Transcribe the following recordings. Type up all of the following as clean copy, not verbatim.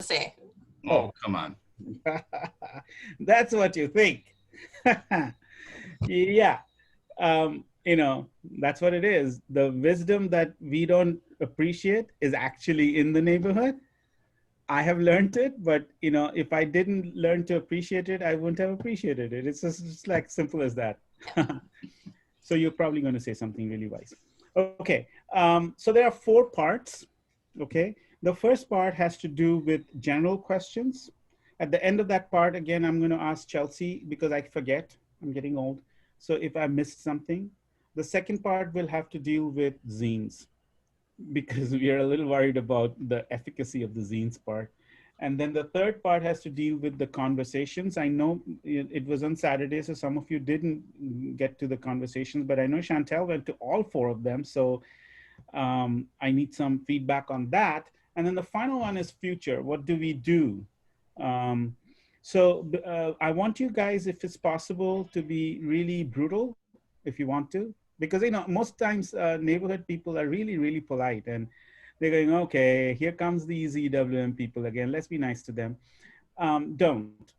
say. Oh, come on. That's what you think. Yeah. That's what it is. The wisdom that we don't appreciate is actually in the neighborhood. I have learned it, but if I didn't learn to appreciate it, I wouldn't have appreciated it. It's just like simple as that. So you're probably going to say something really wise. Okay. So there are 4 parts. Okay. The first part has to do with general questions. At the end of that part, again, I'm going to ask Chelsea because I forget. I'm getting old. So if I missed something, the second part will have to deal with zines because we are a little worried about the efficacy of the zines part. And then the third part has to deal with the conversations. I know it was on Saturday, so some of you didn't get to the conversations, but I know Chantel went to all 4 of them. So I need some feedback on that. And then the final one is future. What do we do? Um, so I want you guys, if it's possible, to be really brutal, if you want to, because most times neighborhood people are really, really polite, and they're going, okay, here comes these EWM people again. Let's be nice to them. Don't.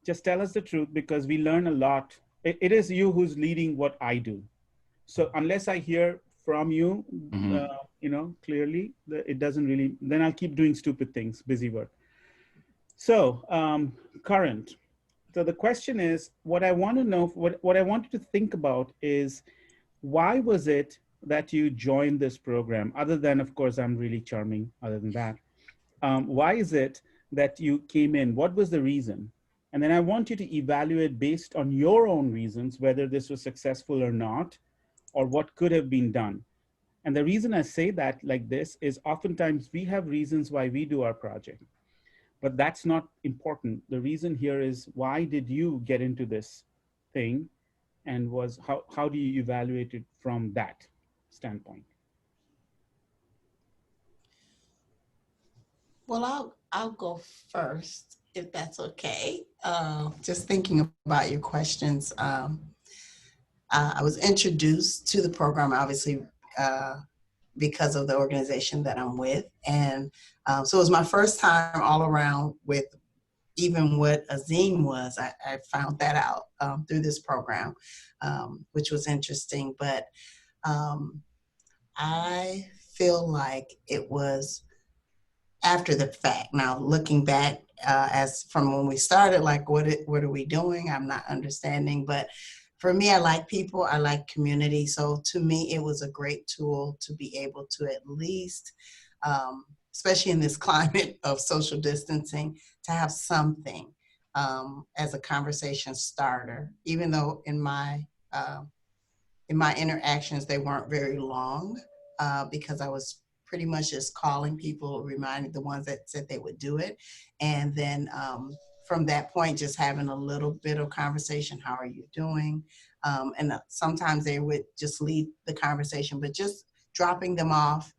Just tell us the truth because we learn a lot. It is you who's leading what I do. So unless I hear from you, Mhm. clearly, it doesn't really. Then I'll keep doing stupid things, busy work. So current. So the question is, what I want to know, what I want you to think about is, why was it that you joined this program? Other than, of course, I'm really charming. Other than that, why is it that you came in? What was the reason? And then I want you to evaluate based on your own reasons whether this was successful or not, or what could have been done. And the reason I say that like this is oftentimes we have reasons why we do our project, but that's not important. The reason here is, why did you get into this thing, and how do you evaluate it from that standpoint? Well, I'll go first if that's okay. Just thinking about your questions. I was introduced to the program, obviously, uh, because of the organization that I'm with, and so it was my first time all around with even what a zine was. I found that out through this program, which was interesting. But um, I feel like it was after the fact. Now, looking back, as from when we started, like what are we doing? I'm not understanding. But for me, I like people. I like community. So to me, it was a great tool to be able to at least, especially in this climate of social distancing, to have something as a conversation starter. Even though in my interactions they weren't very long, because I was pretty much just calling people, reminding the ones that said they would do it. And then from that point, just having a little bit of conversation. How are you doing? And sometimes they would just leave the conversation, but just dropping them off,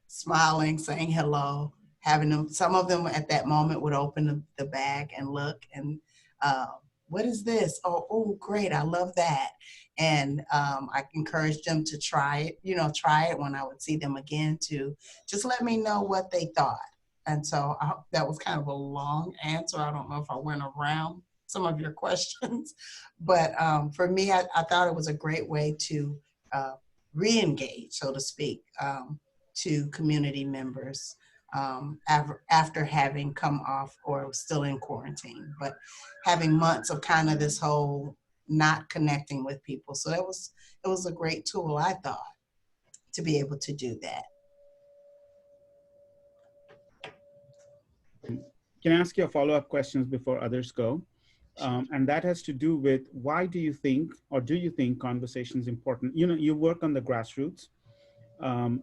smiling, saying hello, having them, some of them at that moment would open the bag and look and, uh, what is this? Oh, great. I love that. And I encouraged them to try it, try it when I would see them again, to just let me know what they thought. And so that was kind of a long answer. I don't know if I went around some of your questions, but for me, I thought it was a great way to uh, re-engage, so to speak, to community members after having come off or still in quarantine, but having months of kind of this whole not connecting with people. So it was a great tool, I thought, to be able to do that. Can I ask you a follow-up questions before others go? And that has to do with, why do you think, or do you think conversation is important? You work on the grassroots.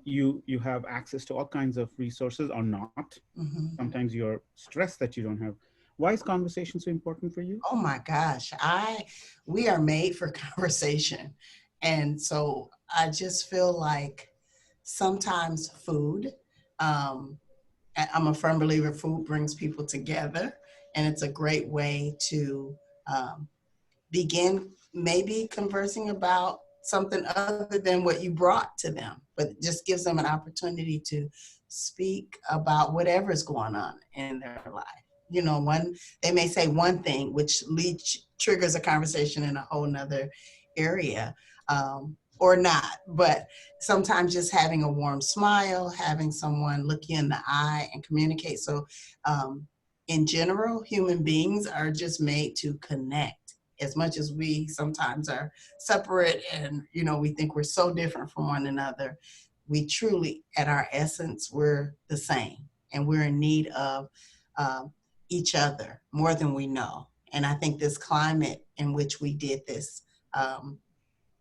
You have access to all kinds of resources, or not. Hmm. Sometimes you're stressed that you don't have. Why is conversation so important for you? Oh my gosh, we are made for conversation. And so I just feel like sometimes food, um, I'm a firm believer food brings people together, and it's a great way to um, begin maybe conversing about something other than what you brought to them, but it just gives them an opportunity to speak about whatever's going on in their life. You know, they may say one thing, which triggers a conversation in a whole nother area, or not. But sometimes just having a warm smile, having someone look you in the eye and communicate. So, in general, human beings are just made to connect. As much as we sometimes are separate and, you know, we think we're so different from one another, we truly, at our essence, we're the same, and we're in need of um, each other more than we know. And I think this climate in which we did this, um,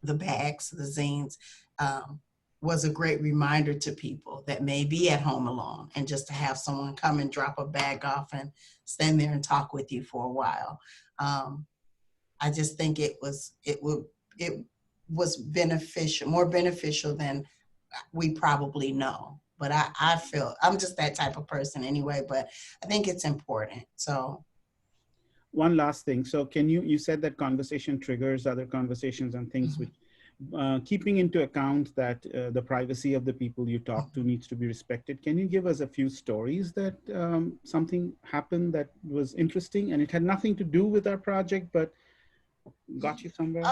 the bags, the zines, um, was a great reminder to people that may be at home alone, and just to have someone come and drop a bag off and stand there and talk with you for a while. Um, I just think it was beneficial, more beneficial than we probably know. But I feel I'm just that type of person anyway, but I think it's important. So One last thing. So you said that conversation triggers other conversations and things, which keeping into account that the privacy of the people you talk to needs to be respected. Can you give us a few stories that something happened that was interesting and it had nothing to do with our project, but got you somewhere?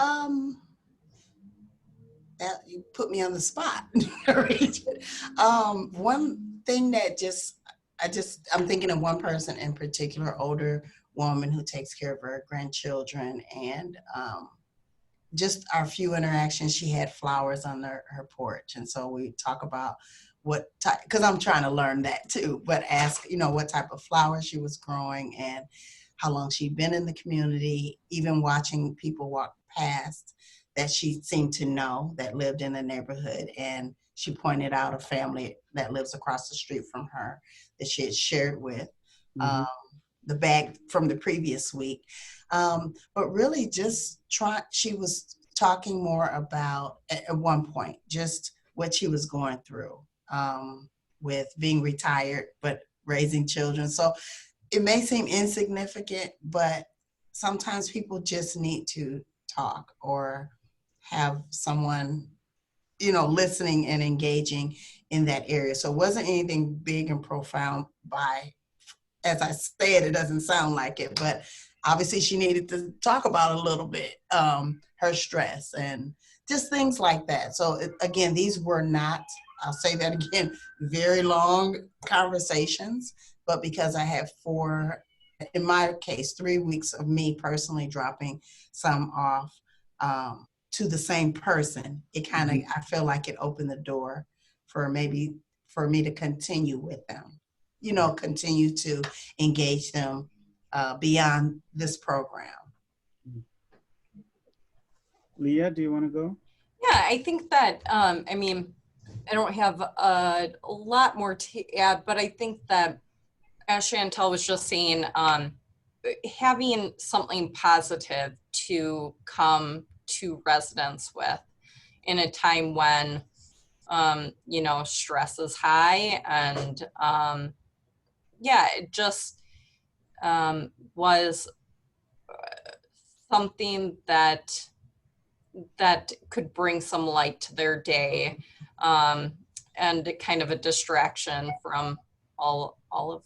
That, you put me on the spot. One thing that I'm thinking of one person in particular, older woman who takes care of her grandchildren, and just our few interactions, she had flowers on her porch. And so we talk about what type, because I'm trying to learn that too, but ask, you know, what type of flowers she was growing and how long she'd been in the community, even watching people walk past that she seemed to know that lived in the neighborhood. And she pointed out a family that lives across the street from her that she had shared with. Mm-hmm. The bag from the previous week. But really just she was talking more about, at one point, just what she was going through with being retired, but raising children. So it may seem insignificant, but sometimes people just need to talk or have someone, you know, listening and engaging in that area. So it wasn't anything big and profound by, as I said, it doesn't sound like it, but obviously she needed to talk about a little bit, her stress and just things like that. So again, these were not, I'll say that again, very long conversations, but because I have in my case, 3 weeks of me personally dropping some off to the same person, it kind of, I feel like it opened the door for me to continue with them, you know, continue to engage them beyond this program. Leah, do you want to go? Yeah, I think that, I mean, I don't have a lot more to add, but I think that, as Chantel was just saying, having something positive to come to residents with in a time when, you know, stress is high, and yeah, it just was something that could bring some light to their day, and kind of a distraction from all of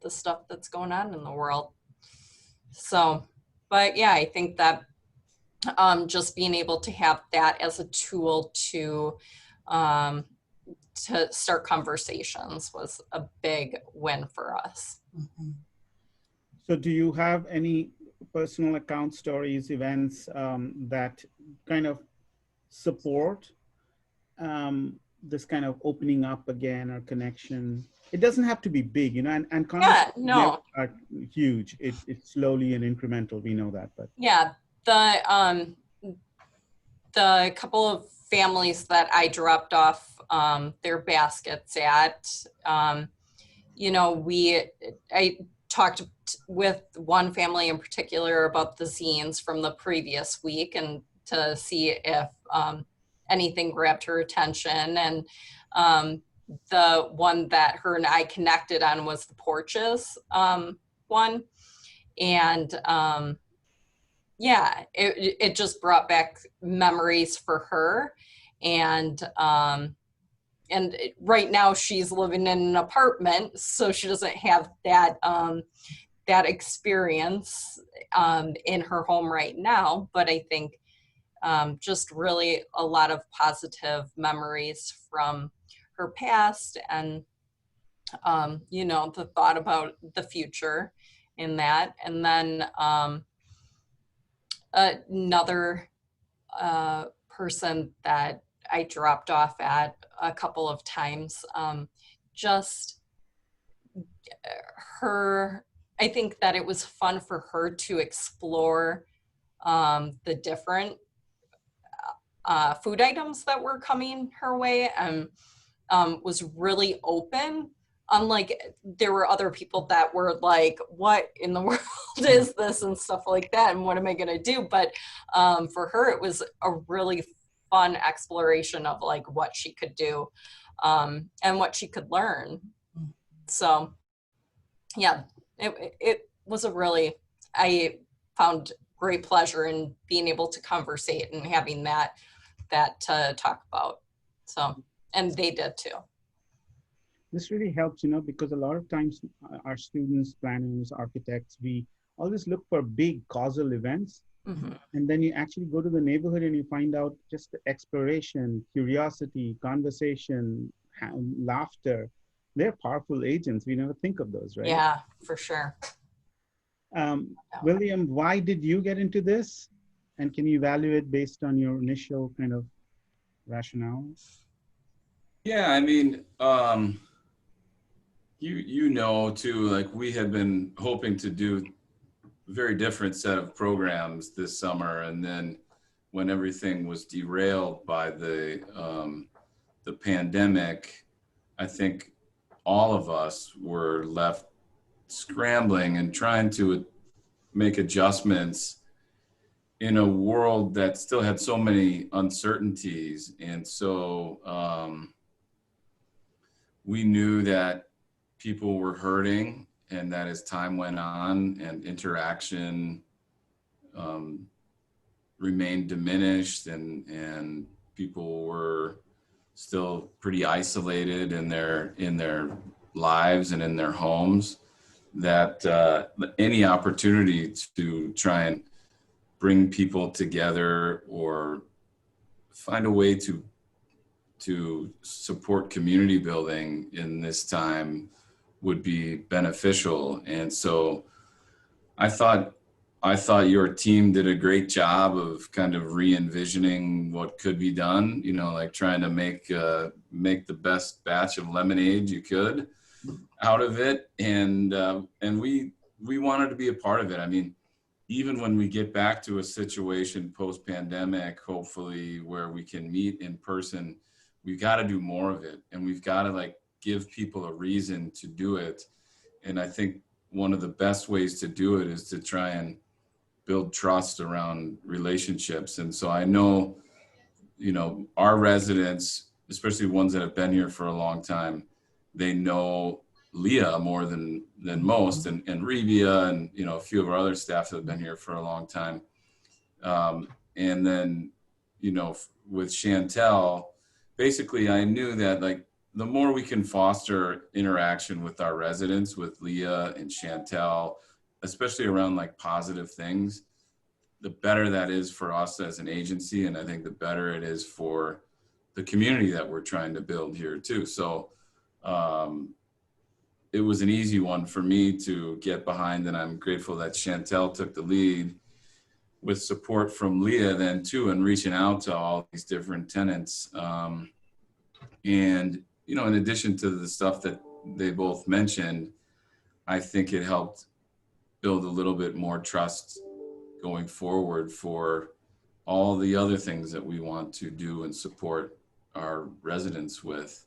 the stuff that's going on in the world. So, but yeah, I think that just being able to have that as a tool to start conversations was a big win for us. Mm-hmm. So do you have any personal account stories, events that kind of support this kind of opening up again or connection? It doesn't have to be big, you know, and conversations never are huge. It's slowly and incremental. We know that, but yeah, the couple of families that I dropped off their baskets at, you know, I talked with one family in particular about the zines from the previous week, and to see if anything grabbed her attention. And the one that her and I connected on was the porches one. And yeah, it just brought back memories for her. And right now she's living in an apartment, so she doesn't have that that experience in her home right now. But I think just really a lot of positive memories from her past, and you know, the thought about the future in that. And then another person that I dropped off at a couple of times, just her, I think that it was fun for her to explore the different food items that were coming her way, and was really open. Unlike, there were other people that were like, what in the world is this, and stuff like that, and what am I going to do? But for her, it was a really fun exploration of like what she could do and what she could learn. So yeah, it was a really, I found great pleasure in being able to conversate and having that to talk about. So, and they did too. This really helps, you know, because a lot of times our students, planners, architects, we always look for big causal events. Mm-hmm. And then you actually go to the neighborhood and you find out just the exploration, curiosity, conversation, laughter. They're powerful agents. We never think of those, right? Yeah, for sure. William, why did you get into this? And can you evaluate based on your initial kind of rationale? Yeah, I mean, you know too, like we had been hoping to do a very different set of programs this summer, and then when everything was derailed by the pandemic, I think all of us were left scrambling and trying to make adjustments in a world that still had so many uncertainties. And so we knew that people were hurting, and that as time went on and interaction remained diminished, and people were still pretty isolated in their lives and in their homes, that any opportunity to try and bring people together or find a way to support community building in this time would be beneficial. And so I thought your team did a great job of kind of re-envisioning what could be done, you know, like trying to make the best batch of lemonade you could out of it. And we wanted to be a part of it. I mean, even when we get back to a situation post-pandemic, hopefully, where we can meet in person, we've got to do more of it, and we've got to like give people a reason to do it. And I think one of the best ways to do it is to try and build trust around relationships. And so I know, you know, our residents, especially ones that have been here for a long time, they know Leah more than most, and Rebia, and, you know, a few of our other staff that have been here for a long time. And then, you know, with Chantel, basically I knew that like the more we can foster interaction with our residents, with Leah and Chantel, especially around like positive things, the better that is for us as an agency. And I think the better it is for the community that we're trying to build here too. So it was an easy one for me to get behind, and I'm grateful that Chantel took the lead with support from Leah then too, and reaching out to all these different tenants. And, you know, in addition to the stuff that they both mentioned, I think it helped build a little bit more trust going forward for all the other things that we want to do and support our residents with.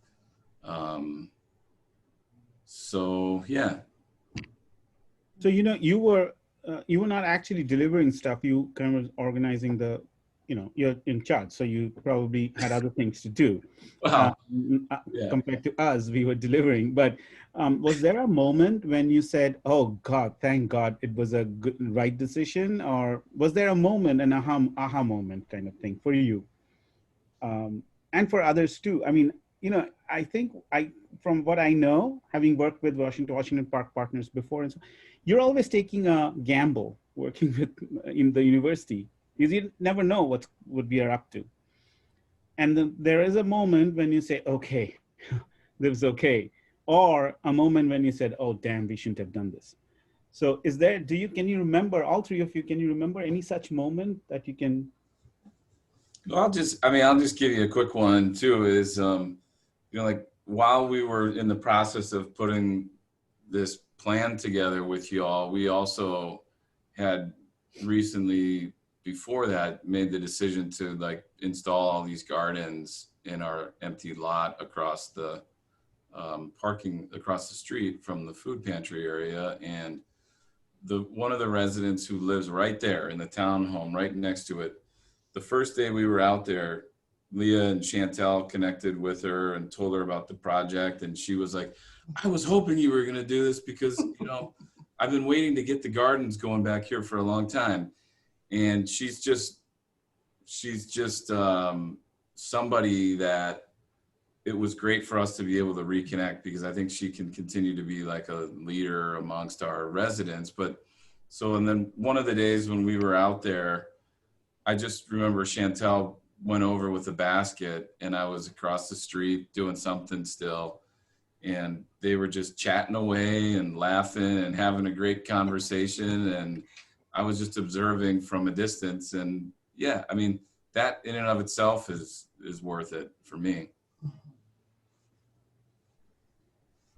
So, yeah. So, you know, you were not actually delivering stuff. You kind of organizing the, you know, you're in charge. So you probably had other things to do. Wow. Yeah. Compared to us, we were delivering. But was there a moment when you said, oh God, thank God it was a good, right decision? Or was there a moment, an aha moment kind of thing for you? And for others too. I mean, you know, I think from what I know, having worked with Washington Park Partners before, and so, you're always taking a gamble working with in the university because you never know what we are up to. And then there is a moment when you say, okay, this is okay. Or a moment when you said, oh, damn, we shouldn't have done this. So can you remember, all three of you, can you remember any such moment that you can? Well, I'll just give you a quick one too, is, like while we were in the process of putting this plan together with you all, we also had recently before that made the decision to like install all these gardens in our empty lot across the parking across the street from the food pantry area. And one of the residents who lives right there in the townhome right next to it, the first day we were out there, Leah and Chantel connected with her and told her about the project. And she was like, I was hoping you were going to do this because, I've been waiting to get the gardens going back here for a long time. And she's just somebody that it was great for us to be able to reconnect, because I think she can continue to be like a leader amongst our residents. And then one of the days when we were out there, I just remember Chantel went over with a basket and I was across the street doing something still. And they were just chatting away and laughing and having a great conversation. And I was just observing from a distance. And yeah, I mean, that in and of itself is worth it for me.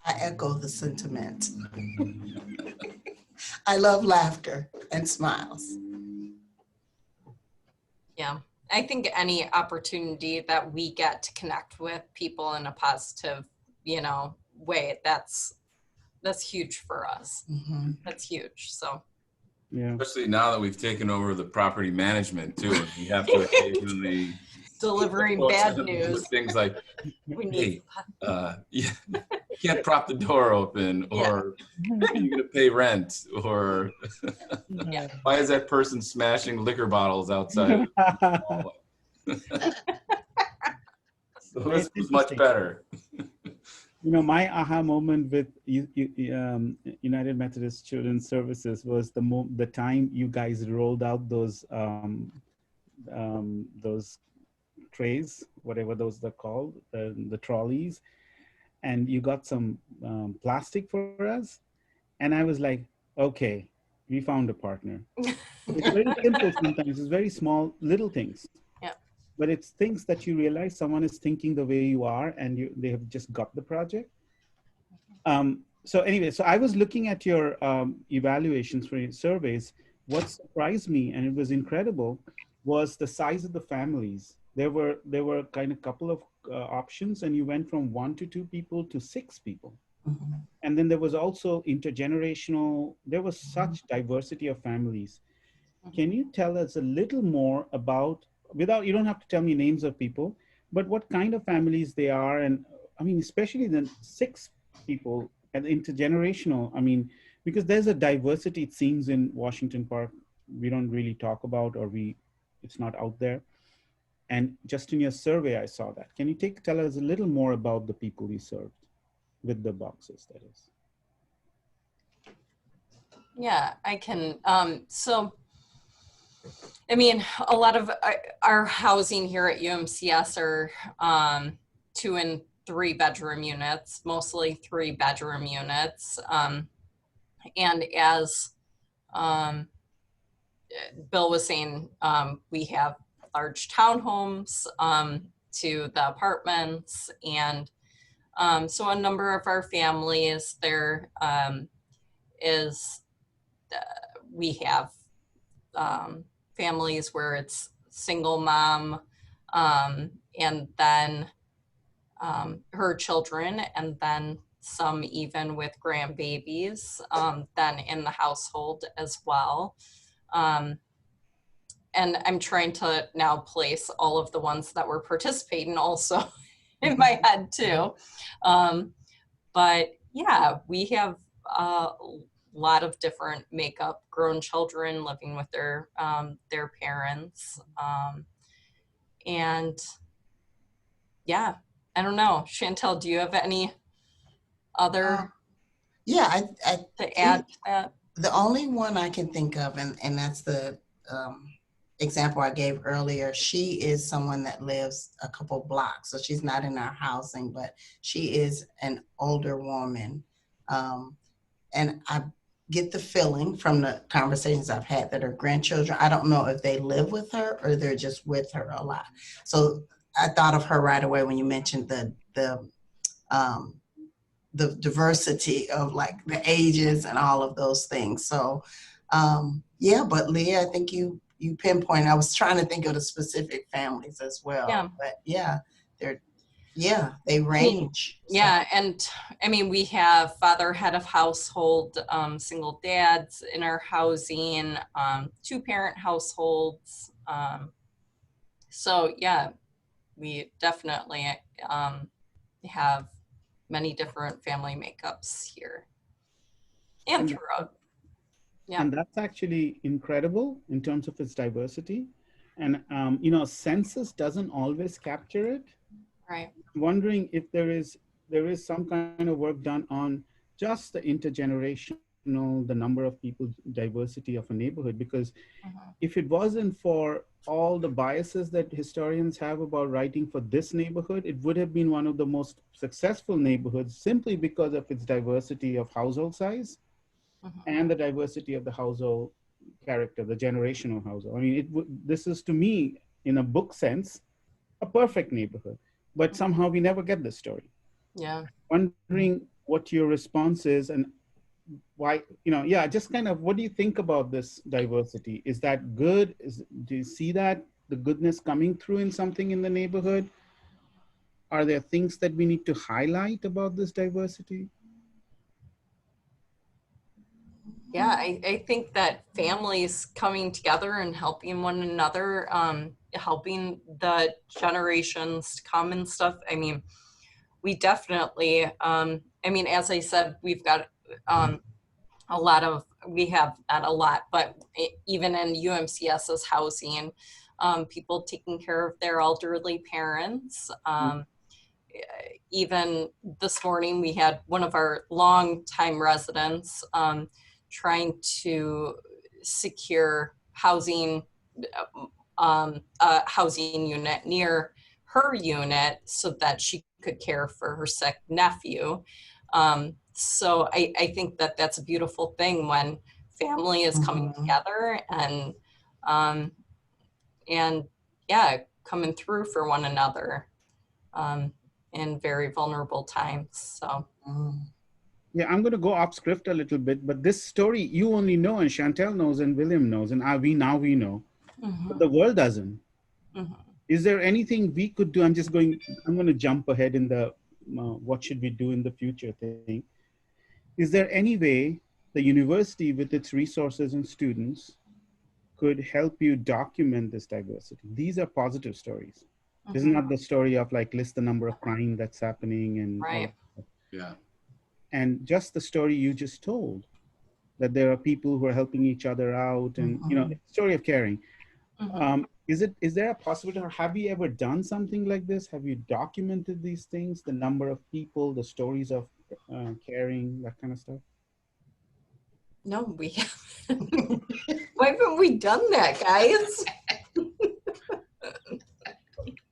I echo the sentiment. I love laughter and smiles. Yeah, I think any opportunity that we get to connect with people in a positive, way, that's huge for us. Mm-hmm. That's huge. So Yeah. Especially now that we've taken over the property management too, and we have to occasionally delivering bad news. Things like, We need. you can't prop the door open, or are you going to pay rent, or Yeah. why is that person smashing liquor bottles outside? So this was much better. My aha moment with United Methodist Children's Services was the time you guys rolled out those trays, whatever those are called, the trolleys, and you got some plastic for us, and I was like, okay, we found a partner. It's very simple sometimes. It's very small, little things. Yeah. But it's things that you realize someone is thinking the way you are, and they have just got the project. So anyway, so I was looking at your evaluations for your surveys. What surprised me, and it was incredible, was the size of the families. There were kind of couple of options, and you went from 1 to 2 people to 6 people. Mm-hmm. And then there was also intergenerational, there was such diversity of families. Can you tell us a little more about, you don't have to tell me names of people, but what kind of families they are? And I mean, especially the 6 people and intergenerational, I mean, because there's a diversity, it seems, in Washington Park we don't really talk about, or it's not out there. And just in your survey, I saw that. Can you tell us a little more about the people you served with the boxes, that is? Yeah, I can. So, I mean, a lot of our housing here at UMCS are 2 and 3 bedroom units, mostly 3 bedroom units. And as Bill was saying, we have large townhomes to the apartments, and so a number of our families there we have families where it's single mom and then her children, and then some even with grandbabies then in the household as well. And I'm trying to now place all of the ones that were participating also in my head too. But yeah, we have a lot of different makeup, grown children living with their parents. And yeah, I don't know. Chantel, do you have any other Yeah, I to think add to that? the only one I can think of, and that's the example I gave earlier, she is someone that lives a couple blocks. So she's not in our housing, but she is an older woman. And I get the feeling from the conversations I've had that her grandchildren, I don't know if they live with her or they're just with her a lot. So I thought of her right away when you mentioned um, the diversity of like the ages and all of those things. So yeah, but Leah, I think you pinpointed. I was trying to think of the specific families as well. Yeah. But yeah, they I mean, range. yeah, and I mean, we have father, head of household, single dads in our housing, two-parent households. So yeah, we definitely have many different family makeups here and And, throughout. Yeah. and that's actually incredible in terms of its diversity. And, census doesn't always capture it. Right. Wondering if there is some kind of work done on just the intergenerational, the number of people, diversity of a neighborhood, because Mhm. if it wasn't for all the biases that historians have about writing for this neighborhood, it would have been one of the most successful neighborhoods simply because of its diversity of household size Mhm. and the diversity of the household character, the generational household. I mean, this is to me, in a book sense, a perfect neighborhood, but somehow we never get this story. Yeah. Wondering what your response is and why, just kind of, what do you think about this diversity? Is that good? Do you see that the goodness coming through in something in the neighborhood? Are there things that we need to highlight about this diversity? Yeah, I think that families coming together and helping one another, helping the generations to come and stuff. I mean, we definitely, I mean, as I said, we've got we have not a lot, but even in UMCS's housing, people taking care of their elderly parents. Even this morning, we had one of our longtime residents trying to secure housing, a housing unit near her unit so that she could care for her sick nephew. So I think that that's a beautiful thing when family is coming together um, and yeah, coming through for one another in very vulnerable times. So. Yeah, I'm going to go off script a little bit, but this story you only know, and Chantel knows, and William knows, and we know, but the world doesn't. Is there anything we could do? I'm going to jump ahead in the what should we do in the future thing. Is there any way the university with its resources and students could help you document this diversity? These are positive stories. This is not the story of like list the number of crime that's happening and all Right. of that. Yeah. And just the story you just told, that there are people who are helping each other out, and it's a story of caring. Is there a possibility, or have you ever done something like this? Have you documented these things, the number of people, the stories of caring, that kind of stuff? No, we haven't. Why haven't we done that, guys?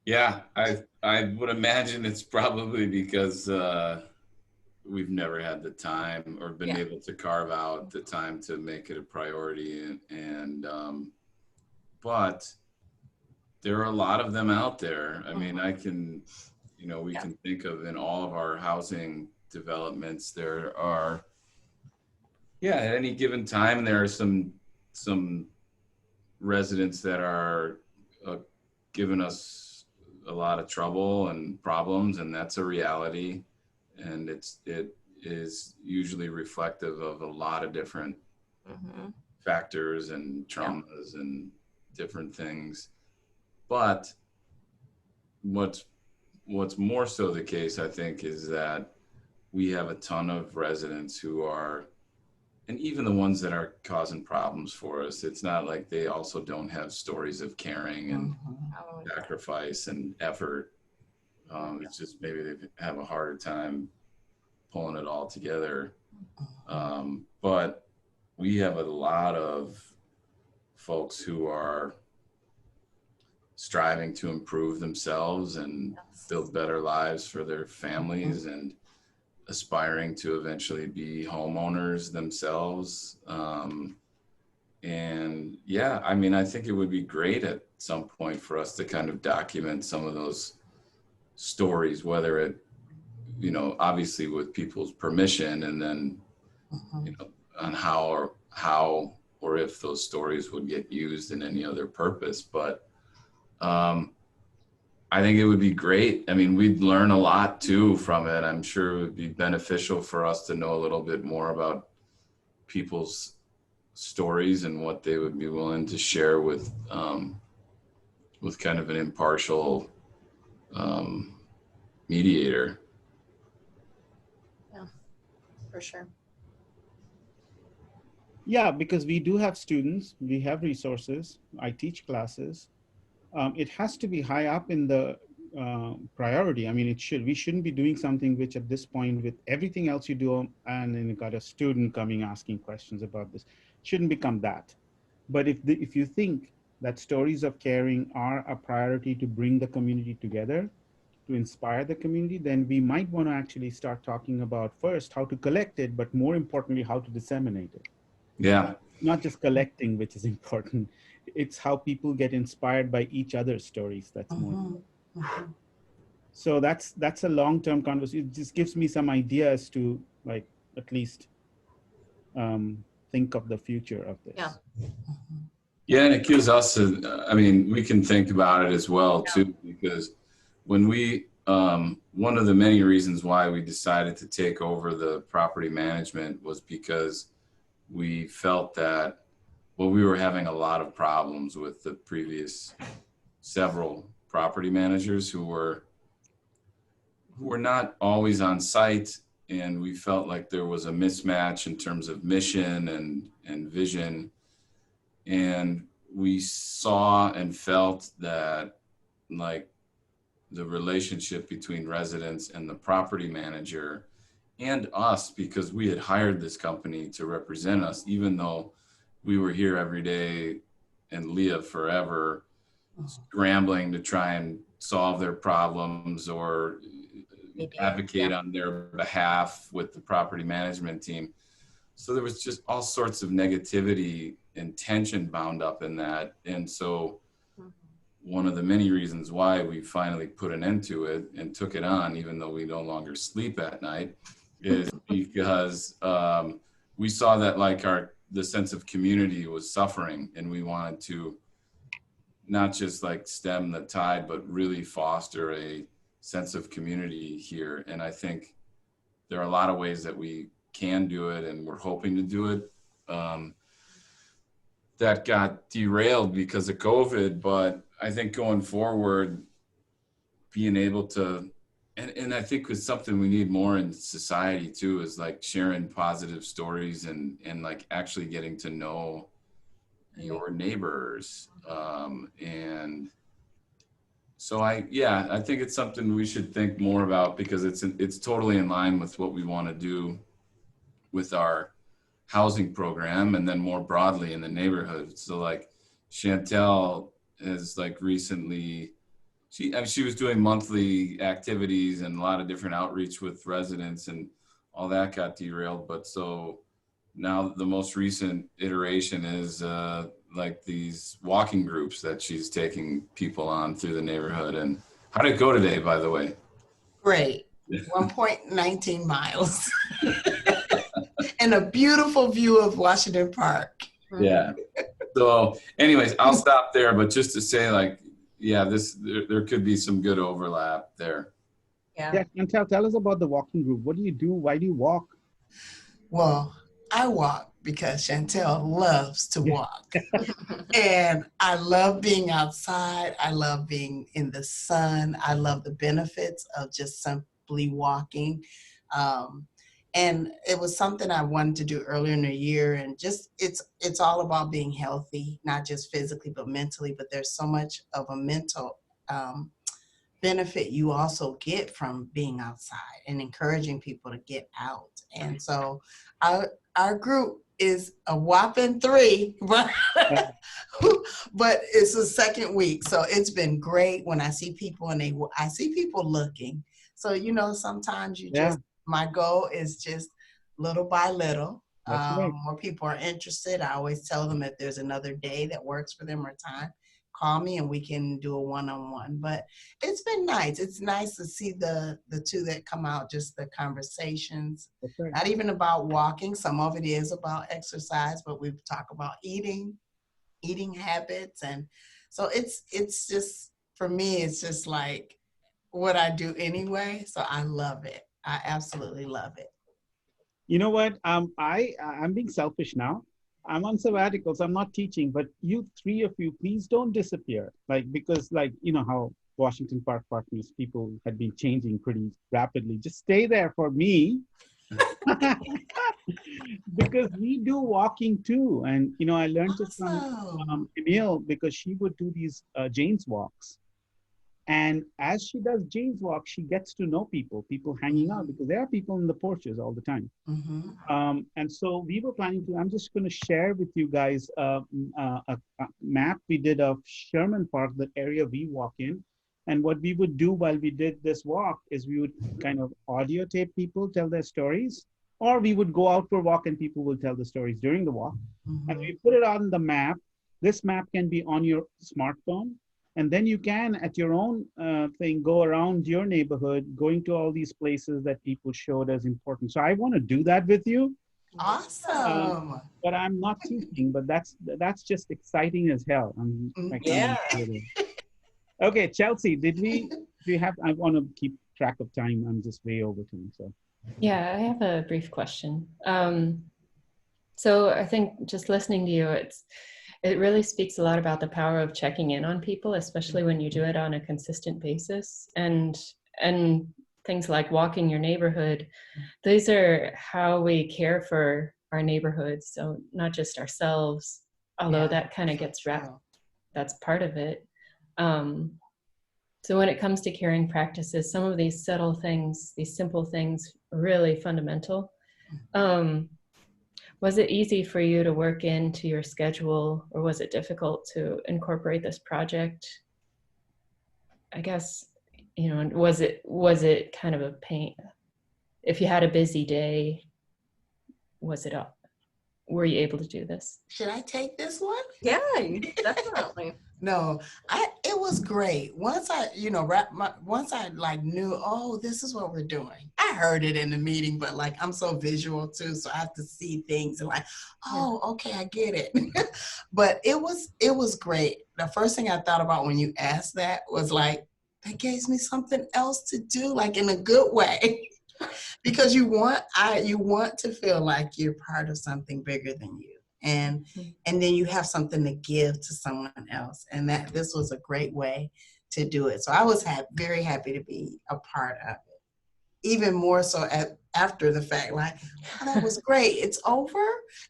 Yeah, I would imagine it's probably because we've never had the time or been able to carve out the time to make it a priority. And but there are a lot of them out there. I mean, I can, we can think of in all of our housing developments, there are, at any given time, there are some residents that are giving us a lot of trouble and problems, and that's a reality. And it is usually reflective of a lot of different factors and traumas and different things. But what's more so the case, I think, is that we have a ton of residents who are, and even the ones that are causing problems for us, it's not like they also don't have stories of caring and sacrifice and effort. It's just maybe they have a harder time pulling it all together. But we have a lot of folks who are striving to improve themselves and build better lives for their families and aspiring to eventually be homeowners themselves. And yeah, I mean, I think it would be great at some point for us to kind of document some of those stories, whether it, you know, obviously with people's permission, and then, you know, on how or if those stories would get used in any other purpose. But I think it would be great. I mean, we'd learn a lot too from it. I'm sure it would be beneficial for us to know a little bit more about people's stories and what they would be willing to share with kind of an impartial mediator. Yeah, for sure. Yeah, because we do have students, we have resources. I teach classes. It has to be high up in the priority. I mean, we shouldn't be doing something which at this point, with everything else you do, and then you got a student coming asking questions about this, shouldn't become that. But if you think that stories of caring are a priority to bring the community together, to inspire the community, then we might want to actually start talking about first how to collect it, but more importantly, how to disseminate it. Yeah. Not just collecting, which is important. It's how people get inspired by each other's stories. That's more important. So that's a long-term conversation. It just gives me some ideas to, like, at least think of the future of this. Yeah. Yeah, and it gives us I mean, we can think about it as well too, because when we, one of the many reasons why we decided to take over the property management was because we felt that, well, we were having a lot of problems with the previous several property managers who were not always on site, and we felt like there was a mismatch in terms of mission and vision. And we saw and felt that, like, the relationship between residents and the property manager and us, because we had hired this company to represent us, even though we were here every day and Leah forever scrambling to try and solve their problems or advocate on their behalf with the property management team. So there was just all sorts of negativity and tension bound up in that. And so one of the many reasons why we finally put an end to it and took it on, even though we no longer sleep at night, is because we saw that, like, the sense of community was suffering, and we wanted to not just like stem the tide, but really foster a sense of community here. And I think there are a lot of ways that we can do it, and we're hoping to do it. That got derailed because of COVID, but I think going forward, being able to, and I think it's something we need more in society too, is like sharing positive stories and like actually getting to know your neighbors. And so I think it's something we should think more about, because it's totally in line with what we want to do with our housing program, and then more broadly in the neighborhood. So like Chantel has, like, recently, she was doing monthly activities and a lot of different outreach with residents, and all that got derailed. But so now the most recent iteration is like these walking groups that she's taking people on through the neighborhood. And how did it go today, by the way? Great. 1.19 miles. And a beautiful view of Washington Park. Yeah. So anyways, I'll stop there, but just to say, like, yeah, there could be some good overlap there. Yeah, and tell us about the walking group. What do you do? Why do you walk? Well, I walk because Chantel loves to walk. And I love being outside. I love being in the sun. I love the benefits of just simply walking. And it was something I wanted to do earlier in the year. And just, it's all about being healthy, not just physically, but mentally. But there's so much of a mental benefit you also get from being outside and encouraging people to get out. And so our group is a whopping 3, but but it's the second week. So it's been great when I see people and I see people looking. So, sometimes Yeah, my goal is just little by little. that's right. More people are interested. I always tell them if there's another day that works for them or time, call me and we can do a one-on-one. But it's been nice. It's nice to see the two that come out, just the conversations. That's right. Not even about walking. Some of it is about exercise, but we talk about eating habits. And so it's just, for me, it's just like what I do anyway. So I love it. I absolutely love it. You know what? I'm being selfish now. I'm on sabbatical, so I'm not teaching. But you, 3 of you, please don't disappear. Like, because, like, you know how Washington Park Partners people had been changing pretty rapidly. Just stay there for me, because we do walking too. And I learned it from Awesome. Emil, because she would do these Jane's walks. And as she does Jane's walk, she gets to know people hanging out, because there are people in the porches all the time. Mm-hmm. And so we were planning to, I'm just going to share with you guys a map we did of Sherman Park, the area we walk in. And what we would do while we did this walk is we would kind of audio tape people tell their stories, or we would go out for a walk and people will tell the stories during the walk. Mm-hmm. And we put it on the map. This map can be on your smartphone. And then you can, at your own thing, go around your neighborhood, going to all these places that people showed as important. So I want to do that with you. Awesome. But I'm not teaching, but that's just exciting as hell. I can't wait to do it. Okay, Chelsea, do you have, I want to keep track of time. I'm just way over time. So Yeah, I have a brief question. So I think just listening to you, it really speaks a lot about the power of checking in on people, especially when you do it on a consistent basis. And things like walking your neighborhood, these are how we care for our neighborhoods. So not just ourselves, although that kind of gets wrapped, that's part of it. So when it comes to caring practices, some of these subtle things, these simple things, are really fundamental. Was it easy for you to work into your schedule, or was it difficult to incorporate this project? I guess, was it kind of a pain? If you had a busy day, was it up? Were you able to do this? Should I take this one? Yeah, definitely. No, it was great. Once I, once I like knew, oh, this is what we're doing. I heard it in the meeting, but like I'm so visual too, so I have to see things and like, oh, okay, I get it. But it was great. The first thing I thought about when you asked that was like, that gives me something else to do, like in a good way. Because you want to feel like you're part of something bigger than you. And then you have something to give to someone else. And that this was a great way to do it. So I was very happy to be a part of it. Even more so after the fact, like, oh, that was great. It's over.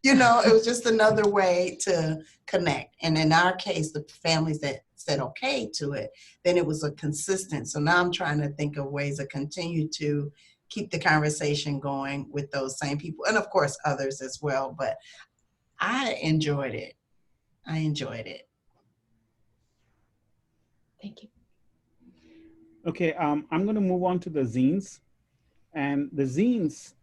It was just another way to connect. And in our case, the families that said okay to it, then it was a consistent. So now I'm trying to think of ways to continue to keep the conversation going with those same people. And of course, others as well. But I enjoyed it. Thank you. okay, I'm going to move on to the zines. And the zines,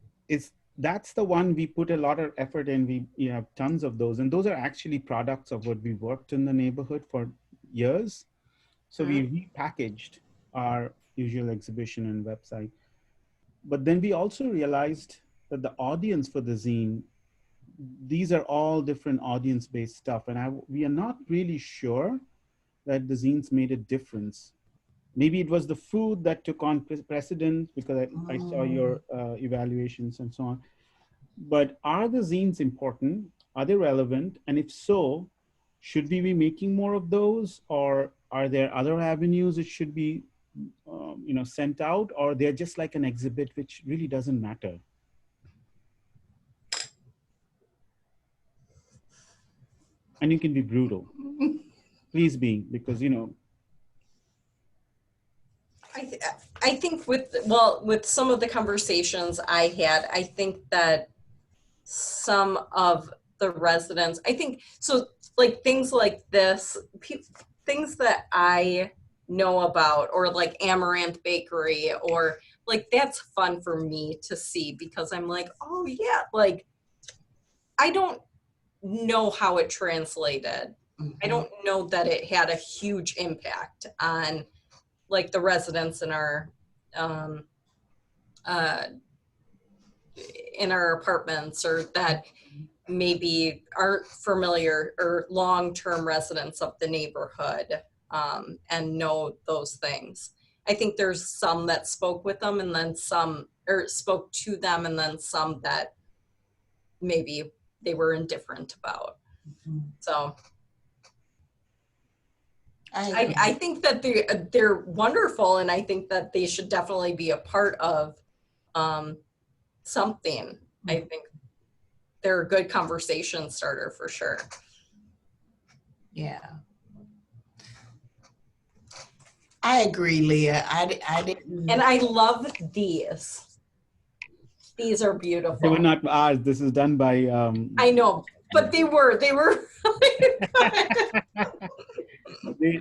that's the one we put a lot of effort in. We have tons of those, and those are actually products of what we worked in the neighborhood for years. So we repackaged our usual exhibition and website. But then we also realized that the audience for the zine, these are all different audience-based stuff, and we are not really sure that the zines made a difference. Maybe it was the food that took on precedence, because I saw your evaluations and so on. But are the zines important? Are they relevant? And if so, should we be making more of those? Or are there other avenues it should be sent out? Or they're just like an exhibit, which really doesn't matter? And you can be brutal. Please be, because I think with some of the conversations I had, I think that some of the residents, I think, so like things like this, things that I know about, or like Amaranth Bakery, or like, that's fun for me to see, because I'm like, oh yeah, like, I don't know how it translated. I don't know that it had a huge impact on like the residents um, uh, in our apartments, or that maybe aren't familiar or long-term residents of the neighborhood, and know those things. I think there's some that spoke with them, and then some, or spoke to them, and then some that maybe they were indifferent about. So I think that they're wonderful, and I think that they should definitely be a part of something. I think they're a good conversation starter for sure. Yeah. I agree, Leah. I didn't. And I love these. These are beautiful. They were not ours. This is done by. I know, but they were really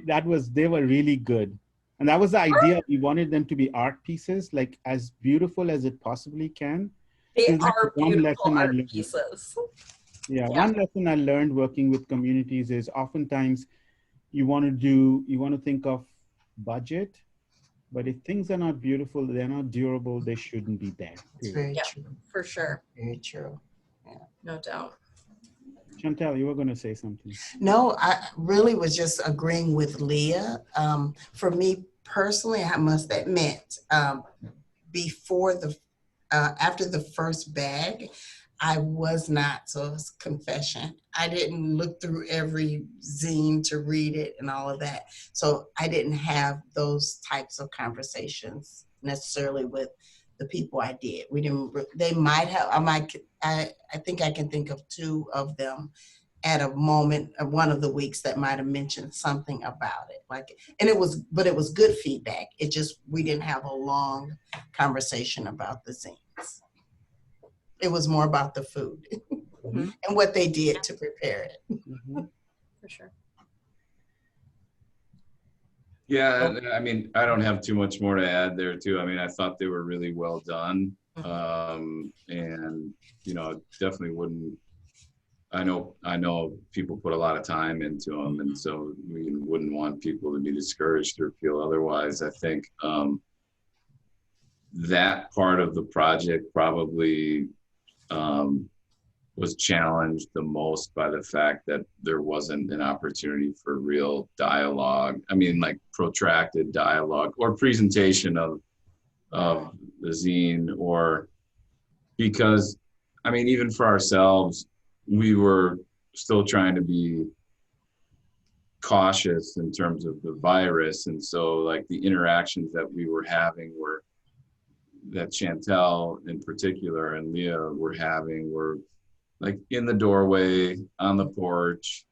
good. They were really good. And that was the idea. We wanted them to be art pieces, like as beautiful as it possibly can. They So are beautiful art pieces. Yeah, one lesson I learned working with communities is oftentimes you want to think of budget, but if things are not beautiful, they're not durable, they shouldn't be there. It's very true. For sure. Very true. Yeah. No doubt. Chantal, you were going to say something. No, I really was just agreeing with Leah. For me personally, I must admit, before after the first bag, I was not, so it's confession. I didn't look through every zine to read it and all of that. So I didn't have those types of conversations necessarily with the people I did. We didn't, they might have, I think I can think of two of them at a moment of one of the weeks that might have mentioned something about it. And it was good feedback. It just, we didn't have a long conversation about the zines. It was more about the food and what they did to prepare it. For sure. Yeah, I mean, I don't have too much more to add there too. I mean, I thought they were really well done. And, definitely wouldn't, I know people put a lot of time into them, and so we wouldn't want people to be discouraged or feel otherwise. I think that part of the project probably was challenged the most by the fact that there wasn't an opportunity for real dialogue. I mean, like protracted dialogue or presentation of the zine, or because, I mean, even for ourselves, we were still trying to be cautious in terms of the virus. And so like the interactions that we were having that Chantal in particular and Leah were having were like in the doorway, on the porch,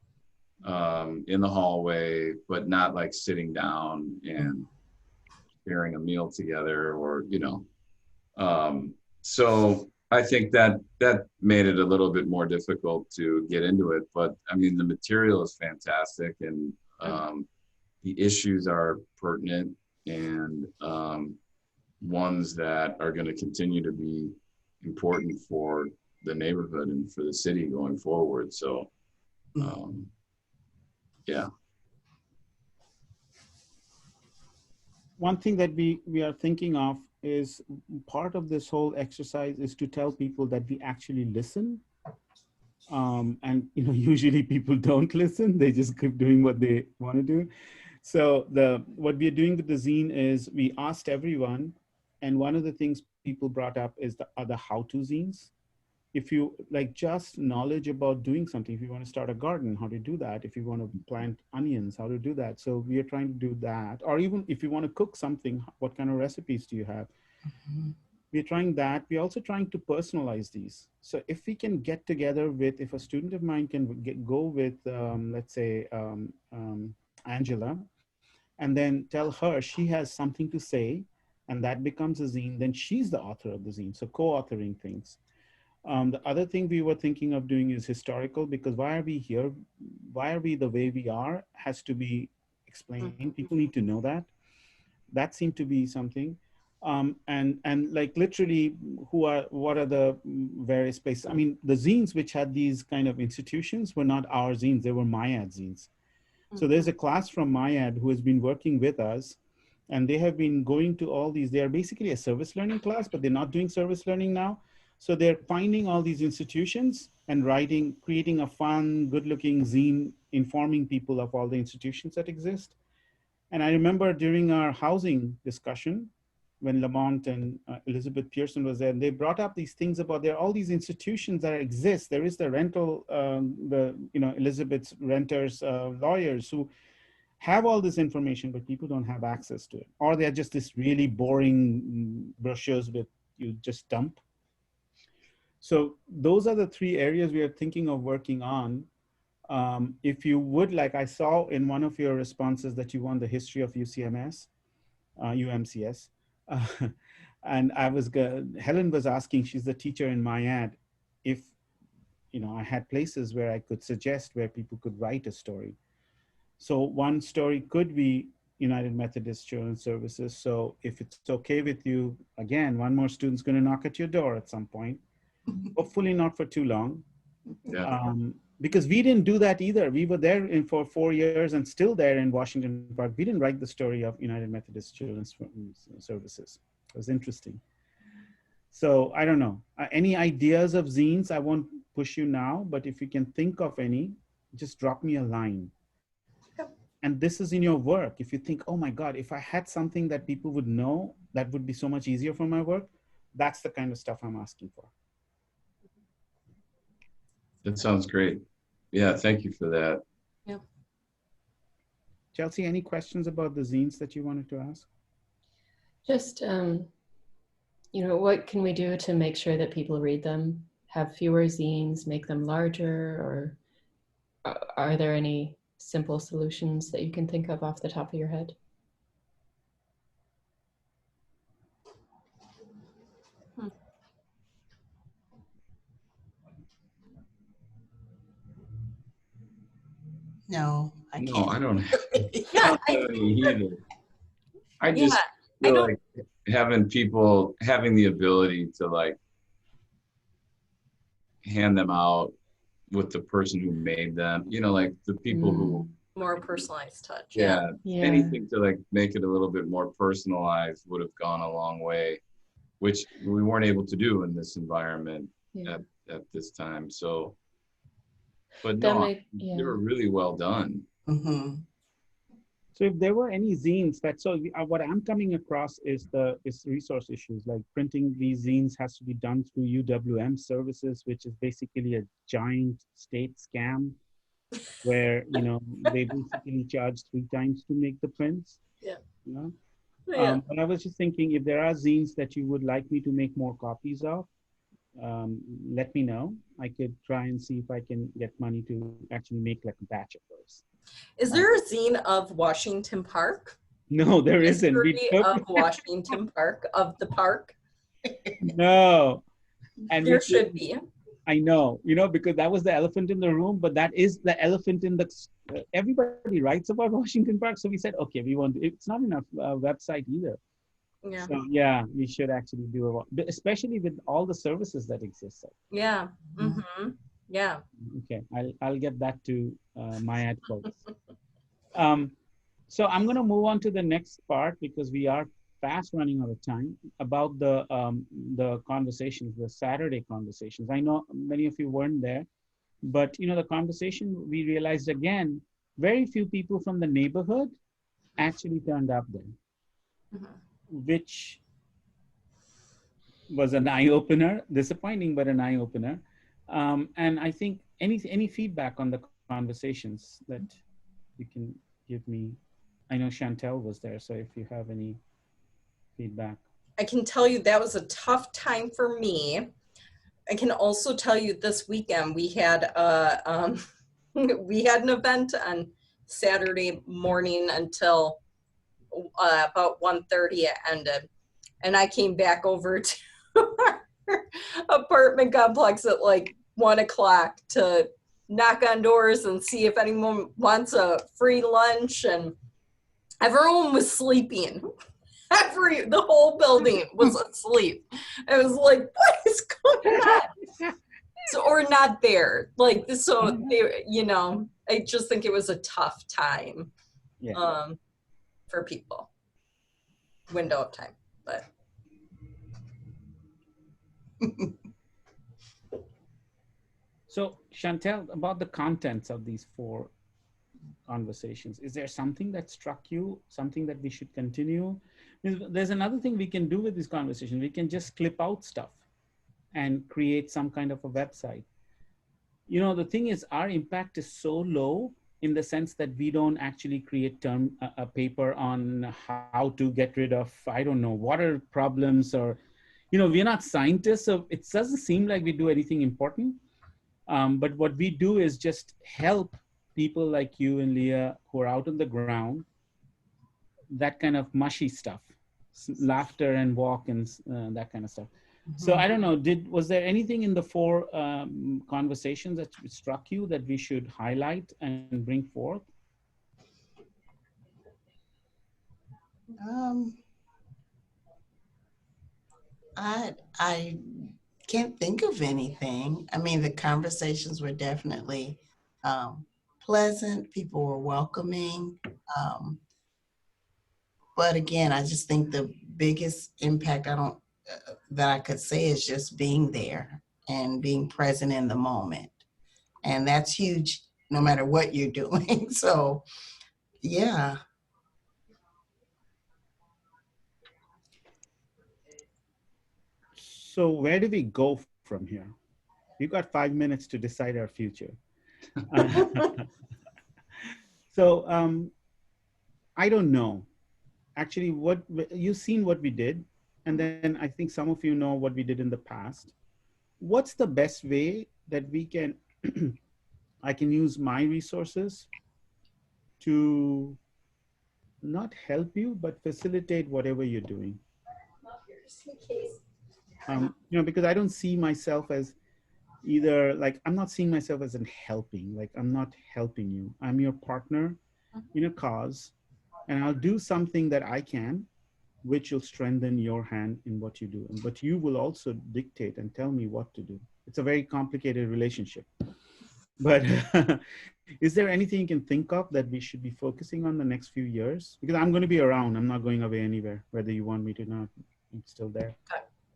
in the hallway, but not like sitting down and sharing a meal together, or, so I think that made it a little bit more difficult to get into it. But I mean, the material is fantastic, and the issues are pertinent, and ones that are going to continue to be important for the neighborhood and for the city going forward. So, yeah. One thing that we are thinking of is part of this whole exercise is to tell people that we actually listen. And usually people don't listen, they just keep doing what they want to do. So what we are doing with the zine is we asked everyone, and one of the things people brought up is the how-to zines. If you like just knowledge about doing something, if you want to start a garden, how to do that. If you want to plant onions, how to do that. So we are trying to do that. Or even if you want to cook something, what kind of recipes do you have? We're trying that. We're also trying to personalize these. So if we can get together with, if a student of mine can go with, let's say, Angela, and then tell her she has something to say, and that becomes a zine, then she's the author of the zine. So co-authoring things. The other thing we were thinking of doing is historical, because why are we here? Why are we the way we are has to be explained. People need to know that. That seemed to be something. And like literally what are the various places? I mean, the zines which had these kind of institutions were not our zines, they were MyAd zines. So there's a class from MyAd who has been working with us, and they have been going to all these. They are basically a service learning class, but they're not doing service learning now. So they're finding all these institutions and creating a fun, good looking zine, informing people of all the institutions that exist. And I remember during our housing discussion, when Lamont and Elizabeth Pearson was there, and they brought up these things about there are all these institutions that exist. There is the rental, Elizabeth's renters, lawyers who have all this information, but people don't have access to it. Or they're just this really boring brochures that you just dump. So those are the three areas we are thinking of working on. If you would, like I saw in one of your responses that you want the history of UCMS, UMCS. And Helen was asking, she's the teacher in MyAd, if I had places where I could suggest where people could write a story. So one story could be United Methodist Children's Services. So if it's okay with you, again, one more student's going to knock at your door at some point. Hopefully not for too long. Yeah. Because we didn't do that either. We were there for 4 years and still there in Washington Park. We didn't write the story of United Methodist Children's Services. It was interesting. So I don't know. Any ideas of zines? I won't push you now, but if you can think of any, just drop me a line. And this is in your work. If you think, oh my God, if I had something that people would know, that would be so much easier for my work. That's the kind of stuff I'm asking for. That sounds great. Yeah, thank you for that. Yeah. Chelsea, any questions about the zines that you wanted to ask? Just, what can we do to make sure that people read them? Have fewer zines, make them larger, or are there any simple solutions that you can think of off the top of your head? No, I can't. No, I don't have Yeah, any either. I just I feel don't- like having the ability to like hand them out with the person who made them, like the people who, more personalized touch. yeah, Yeah. anything to like make it a little bit more personalized would have gone a long way, which we weren't able to do in this environment at this time. So, but no, they were really well done. Mm-hmm. So if there were any zines what I'm coming across is resource issues, like printing these zines has to be done through UWM services, which is basically a giant state scam where, they basically charge 3 times to make the prints. Yeah. But I was just thinking, if there are zines that you would like me to make more copies of, let me know. I could try and see if I can get money to actually make like a batch of those. Is there a zine of Washington Park? No, there isn't. History of Washington Park, of the park? No. And there should be. I know, because that was the elephant in the room, but that is the elephant in the, everybody writes about Washington Park. So we said, okay, it's not enough website either. Yeah. So yeah, we should actually do it, especially with all the services that exist. Yeah. Mm-hmm. Yeah. Okay, I'll get that to MyAd folks. So I'm going to move on to the next part because we are fast running out of time, about the conversations, the Saturday conversations. I know many of you weren't there, but the conversation, we realized again, very few people from the neighborhood actually turned up there, which was an eye-opener, disappointing, but an eye-opener. And I think any feedback on the conversations that you can give me. I know Chantel was there, so if you have any feedback. I can tell you that was a tough time for me. I can also tell you this weekend we had we had an event on Saturday morning until about 1:30 it ended. And I came back over to our apartment complex at like 1 o'clock to knock on doors and see if anyone wants a free lunch. And everyone was sleeping. The whole building was asleep. I was like, what is going on? So, or not there. Like, so they, you know, I just think it was a tough time Yeah. for people. Window of time, but. So Chantel, about the contents of these 4 conversations, is there something that struck you, something that we should continue? There's another thing we can do with this conversation. We can just clip out stuff and create some kind of a website. You know, the thing is, our impact is so low in the sense that we don't actually create a paper on how to get rid of, I don't know, water problems, or, you know, we're not scientists, so it doesn't seem like we do anything important. But what we do is just help people like you and Leah who are out on the ground, that kind of mushy stuff, laughter and walk and that kind of stuff. So I don't know, was there anything in the 4 conversations that struck you that we should highlight and bring forth? I can't think of anything. I mean, the conversations were definitely pleasant. People were welcoming. Um, but again, I just think the biggest impact that I could say is just being there and being present in the moment, and that's huge, no matter what you're doing. So, yeah. So where do we go from here? We've got 5 minutes to decide our future. So I don't know. Actually, what you've seen what we did, and then I think some of you know what we did in the past. What's the best way that we can, I can use my resources to not help you, but facilitate whatever you're doing? You know, because I don't see myself as either, like, I'm not seeing myself as in helping, like I'm not helping you. I'm your partner in a cause, and I'll do something that I can, which will strengthen your hand in what you do. But you will also dictate and tell me what to do. It's a very complicated relationship. But is there anything you can think of that we should be focusing on the next few years? Because I'm going to be around. I'm not going away anywhere, whether you want me to or not. I'm still there.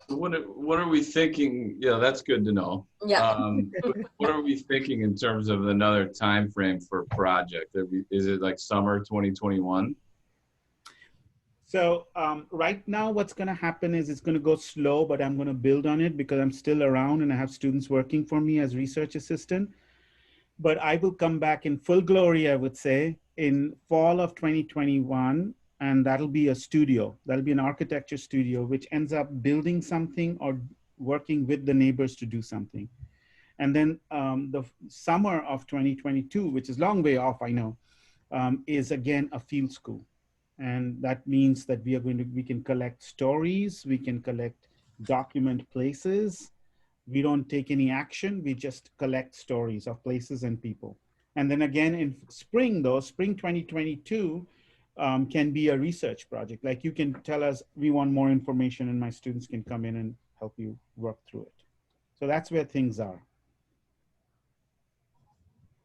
What are we thinking? Yeah, that's good to know. Yeah. What are we thinking in terms of another time frame for project? Is it like summer 2021? So right now, what's going to happen is it's going to go slow, but I'm going to build on it because I'm still around and I have students working for me as research assistant. But I will come back in full glory, I would say, in fall of 2021. And that'll be a studio. That'll be an architecture studio, which ends up building something or working with the neighbors to do something. And then the summer of 2022, which is long way off, I know, is again a field school. And that means that we can collect stories, we can document places. We don't take any action, we just collect stories of places and people. And then again in spring, though, spring 2022 can be a research project. Like you can tell us, we want more information, and my students can come in and help you work through it. So that's where things are.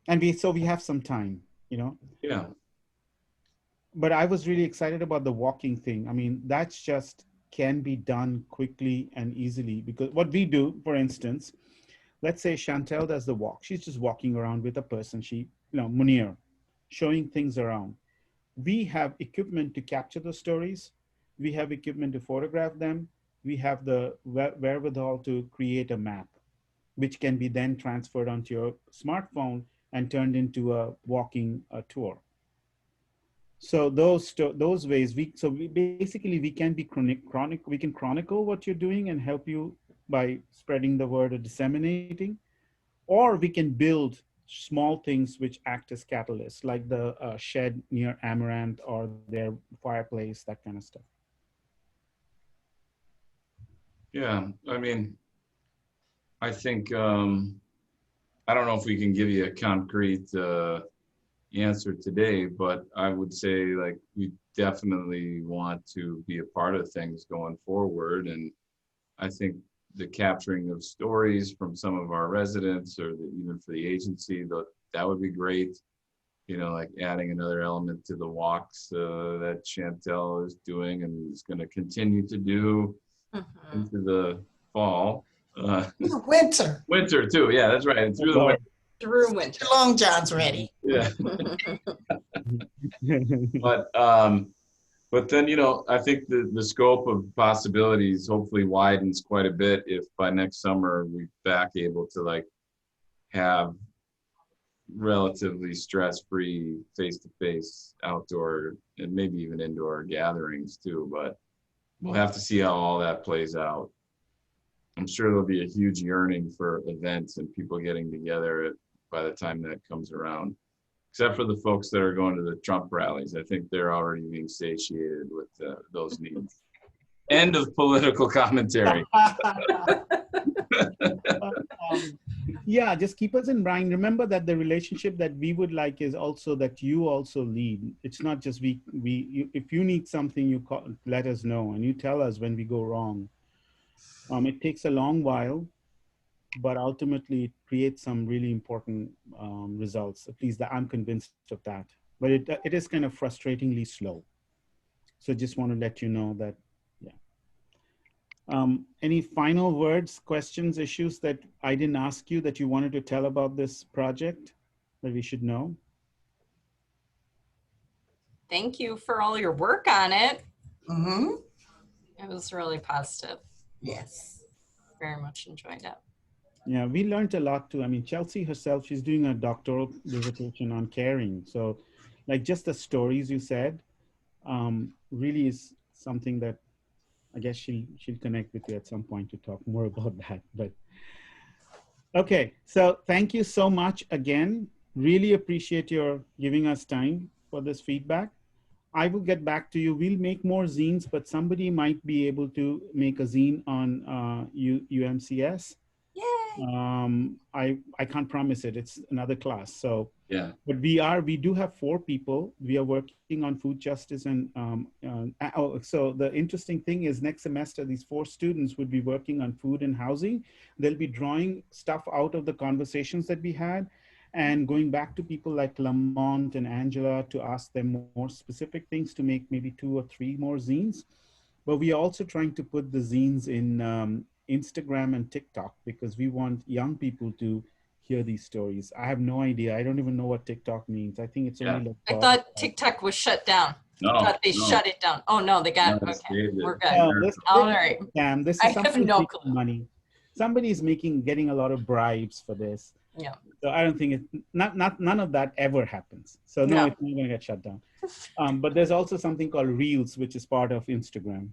And we have some time, you know? Yeah. But I was really excited about the walking thing. I mean, that's just can be done quickly and easily, because what we do, for instance, let's say Chantel does the walk. She's just walking around with a person, Munir, showing things around. We have equipment to capture the stories. We have equipment to photograph them. We have the wherewithal to create a map, which can be then transferred onto your smartphone and turned into a walking tour. So those ways we can be we can chronicle what you're doing and help you by spreading the word or disseminating, or we can build small things which act as catalysts, like the shed near Amaranth or their fireplace, that kind of stuff. Yeah, I mean, I think, I don't know if we can give you a concrete answer today, but I would say like we definitely want to be a part of things going forward. And I think the capturing of stories from some of our residents or even for the agency, that would be great. You know, like adding another element to the walks that Chantel is doing and is going to continue to do into the fall. Winter. Winter too. Yeah, that's right. And through the winter. Through winter. Long John's ready. Yeah. But then, you know, I think the scope of possibilities hopefully widens quite a bit if by next summer we're back able to like have relatively stress-free face-to-face outdoor and maybe even indoor gatherings too. But we'll have to see how all that plays out. I'm sure there'll be a huge yearning for events and people getting together by the time that comes around. Except for the folks that are going to the Trump rallies. I think they're already being satiated with those needs. End of political commentary. Yeah, just keep us in mind. Remember that the relationship that we would like is also that you also lead. It's not just if you need something, you call, let us know, and you tell us when we go wrong. It takes a long while, but ultimately it creates some really important results. At least I'm convinced of that. But it is kind of frustratingly slow. So just want to let you know that, yeah. Any final words, questions, issues that I didn't ask you that you wanted to tell about this project that we should know? Thank you for all your work on it. Mm-hmm. It was really positive. Yes. Very much enjoyed it. Yeah, we learned a lot too. I mean, Chelsea herself, she's doing a doctoral dissertation on caring. So like just the stories you said really is something that I guess she'll connect with you at some point to talk more about that. But okay, so thank you so much again. Really appreciate your giving us time for this feedback. I will get back to you. We'll make more zines, but somebody might be able to make a zine on UMCS. Yay! I can't promise it. It's another class. So Yeah. but we do have 4 people. We are working on food justice and so the interesting thing is next semester, these 4 students would be working on food and housing. They'll be drawing stuff out of the conversations that we had and going back to people like Lamont and Angela to ask them more specific things to make maybe 2 or 3 more zines. But we are also trying to put the zines in Instagram and TikTok because we want young people to hear these stories. I have no idea. I don't even know what TikTok means. I think it's only like I thought TikTok was shut down. No, I thought they shut it down. Oh no, they got No, okay. We're good. No, All right. This is I have somebody's no making clue. money. Somebody's getting a lot of bribes for this. Yeah. So I don't think none of that ever happens. So no, it's not going to get shut down. But there's also something called Reels, which is part of Instagram.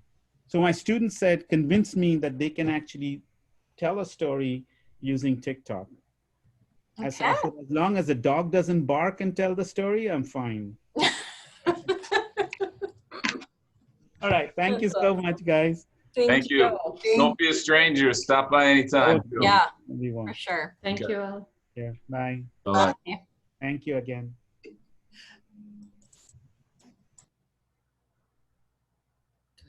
So my students said, convince me that they can actually tell a story using TikTok. I said, as long as the dog doesn't bark and tell the story, I'm fine. All right. Thank you so much, guys. Thank you. Don't be a stranger. Stop by anytime. Yeah, Everyone. for sure. Thank you all. Yeah. Bye. Bye. Thank you again.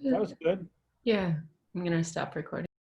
That was good. Yeah, I'm going to stop recording.